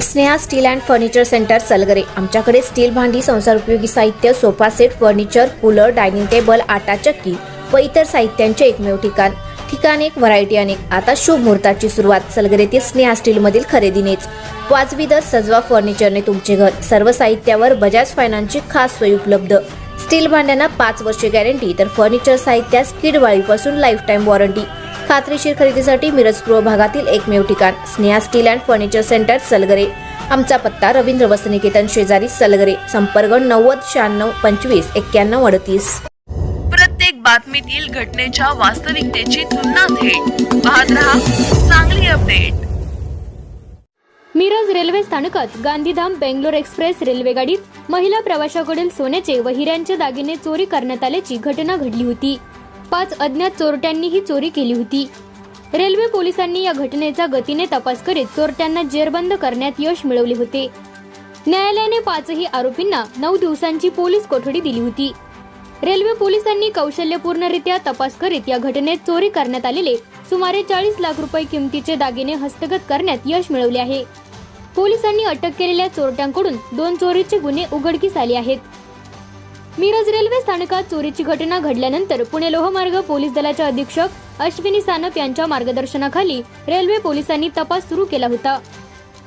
Sneha steel and furniture centre Salgare. आमच्याकडे steel भांडी, संसार उपयोगी साहित्य, sofa set, furniture, cooler, dining table, आटा चक्की व इतर साहित्यांचे एकमेव ठिकाण एक, व्हरायटी अनेक। आता शुभ मुहूर्ताची सुरुवात सलगरेतील स्नेहा स्टील मधील खरेदीनेच। वाजवी दर, सजवा फर्निचरने तुमचे घर। सर्व साहित्यावर बजाज फायनान्सची खास सोय उपलब्ध। स्टील भांड्यांना 5 वर्षे गॅरंटी, तर फर्निचर साहित्यास कीडवाळीपासून लाईफ टाइम वॉरंटी। खात्रीशीर खरेदीसाठी मिरज पूर्व भागातील एकमेव ठिकाण Sneha steel and furniture centre Salgare. आमचा पत्ता रवींद्र वस्त्रनिकेतन शेजारी सलगरे। संपर्क 90 96 25 91 38। प्रत्येक बातमीतील घटनेच्या वास्तविकतेची तुलना थेट पाहत रहा चांगली अपडेट। मिरज रेल्वे स्थानकात गांधीधाम बेंगलोर एक्सप्रेस रेल्वे गाडीत महिला प्रवाशाकडील सोन्याचे व हिऱ्यांचे दागिने चोरी करण्यात आल्याची घटना घडली होती। 5 अज्ञात चोरट्यांनी ही चोरी केली होती। रेल्वे पोलिसांनी या घटनेचा गतीने तपास करीत चोरट्यांना जेरबंद करण्यात यश मिळवले होते। न्यायालयाने 5ही आरोपींना 9 दिवसांची पोलीस कोठडी दिली होती। रेल्वे पोलिसांनी कौशल्यपूर्णरित्या तपास करीत या घटनेत चोरी करण्यात आलेले सुमारे 40 लाख रुपये किमतीचे दागिने हस्तगत करण्यात यश मिळवले आहे। पोलिसांनी अटक केलेल्या चोरट्यांकडून 2 चोरीचे गुन्हे उघडकीस आले आहेत। मिरज रेल्वे स्थानकात चोरीची घटना घडल्यानंतर पुणे लोहमार्ग पोलीस दलाचे अधीक्षक अश्विनी सानप यांच्या मार्गदर्शनाखाली रेल्वे पोलिसांनी तपास सुरू केला होता।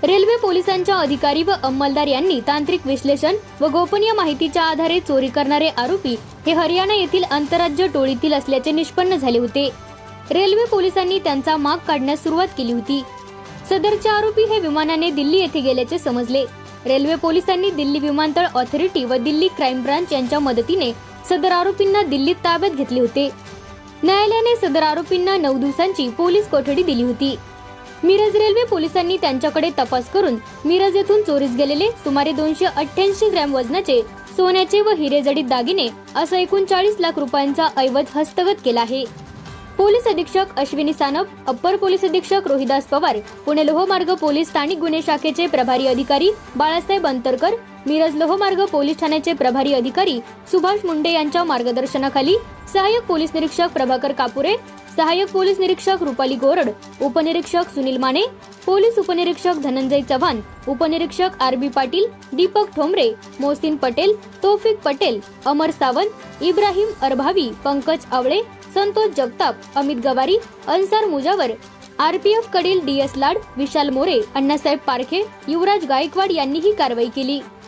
रेल्वे पोलिसांच्या अधिकारी व अंमलदार यांनी तांत्रिक विश्लेषण व गोपनीय माहितीच्या आधारे चोरी करणारे आरोपी हे हरियाणा येथील आंतरराज्य टोळीतील असल्याचे निष्पन्न झाले होते। रेल्वे पोलिसांनी त्यांचा माग काढण्यास सुरुवात केली होती। सदरचे आरोपी हे विमानाने दिल्ली येथे गेल्याचे समजले। रेल्वे पोलिसांनी दिल्ली विमानतळ ऑथॉरिटी व दिल्ली क्राईम ब्रांच यांच्या मदतीने सदर आरोपींना दिल्लीत ताब्यात घेतले होते। न्यायालयाने सदर आरोपींना 9 दिवसांची पोलीस कोठडी दिली होती। मिरज रेल्वे पोलिसांनी त्यांच्याकडे तपास करून मिरज येथून चोरीस गेलेले सुमारे 288 ग्रॅम वजनाचे सोन्याचे व हिरेजडित दागिने असा एकूण 40 लाख रुपयांचा ऐवज हस्तगत केला आहे। पोलीस अधीक्षक अश्विनी सानप, अप्पर पोलीस अधीक्षक रोहिदास पवार, पुणे लोहमार्ग पोलीस स्थानिक गुन्हे शाखेचे प्रभारी अधिकारी बाळासाहेब अंतरकर, मिरज लोहमार्ग पोलीस ठाण्याचे प्रभारी अधिकारी सुभाष मुंडे यांच्या मार्गदर्शनाखाली सहाय्यक पोलीस निरीक्षक प्रभाकर कापुरे, सहाय्यक पोलीस निरीक्षक रुपाली गोरड, उपनिरीक्षक सुनील माने, पोलीस उपनिरीक्षक धनंजय चव्हाण, उपनिरीक्षक आर बी पाटील, दीपक ठोंबरे, मोहसिन पटेल, तौफिक पटेल, अमर सावंत, इब्राहिम अरभावी, पंकज आवळे, संतोष जगताप, अमित गवारी, अन्सार मुजावर, आरपीएफ कडील DS लाड, विशाल मोरे, अण्णासाहेब पारखे, युवराज गायकवाड यांनी ही कारवाई केली।